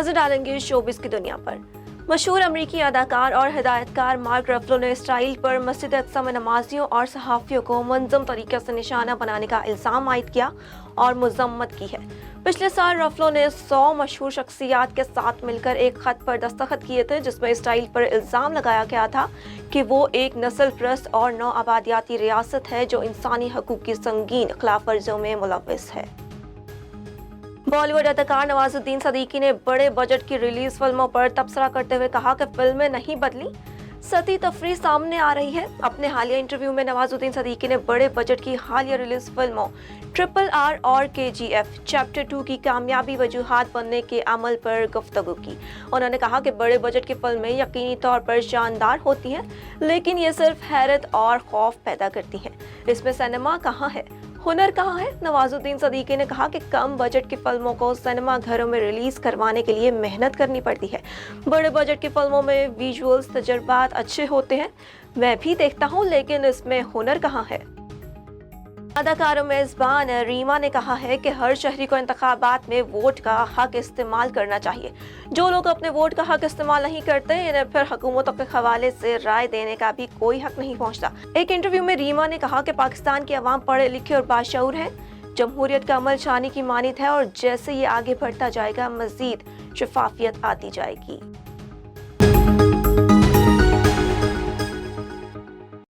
नजर डालेंगे शोबिस की दुनिया पर। मशहूर अमरीकी अदाकार और हिदायतकार मार्क रफलो ने इसराइल पर मस्जिद अक्सा में नमाजियों और सहाफ़ियों को मुनज़्ज़म तरीके से निशाना बनाने का इल्ज़ाम आयद किया और मज़म्मत की है। पिछले साल रफलो ने 100 मशहूर शख्सियात के साथ मिलकर एक खत पर दस्तखत किए थे, जिसमें इसराइल पर इल्ज़ाम लगाया गया था कि वो एक नस्ल परस्त और नौ आबादियाती रियासत है जो इंसानी हकूक़ की संगीन खिलाफ वर्जियों में मुलव्विस है। बॉलीवुड अदाकार नवाजुद्दीन सिद्दीकी ने बड़े बजट की रिलीज फिल्मों पर तबसरा करते हुए कहा कि फिल्में नहीं बदली, सती तफरी सामने आ रही है। अपने हालिया इंटरव्यू में नवाजुद्दीन सिद्दीकी ने बड़े बजट की हालिया रिलीज फिल्मों RRR और KGF चैप्टर 2 की कामयाबी वजूहात बनने के अमल पर गुफ्तगू की। उन्होंने कहा कि बड़े बजट की फिल्में यकीनी तौर पर शानदार होती हैं, लेकिन ये सिर्फ हैरत और खौफ पैदा करती हैं। इसमें सिनेमा कहाँ है, हुनर कहाँ है? नवाजुद्दीन सिद्दीकी ने कहा कि कम बजट की फिल्मों को सिनेमा घरों में रिलीज करवाने के लिए मेहनत करनी पड़ती है। बड़े बजट की फिल्मों में विजुअल्स तजर्बात अच्छे होते हैं, मैं भी देखता हूँ, लेकिन इसमें हुनर कहाँ है? अदाकार मेज़बान रीमा ने कहा है कि हर शहरी को इंतखाबात में वोट का हक इस्तेमाल करना चाहिए। जो लोग अपने वोट का हक इस्तेमाल नहीं करते, इन्हें फिर हुकूमतों के हवाले से राय देने का भी कोई हक नहीं पहुंचता। एक इंटरव्यू में रीमा ने कहा कि पाकिस्तान की अवाम पढ़े लिखे और बाशऊर है, जमहूरियत का अमल छाने की मानित है और जैसे ये आगे बढ़ता जाएगा मजीद शफाफियत आती जाएगी।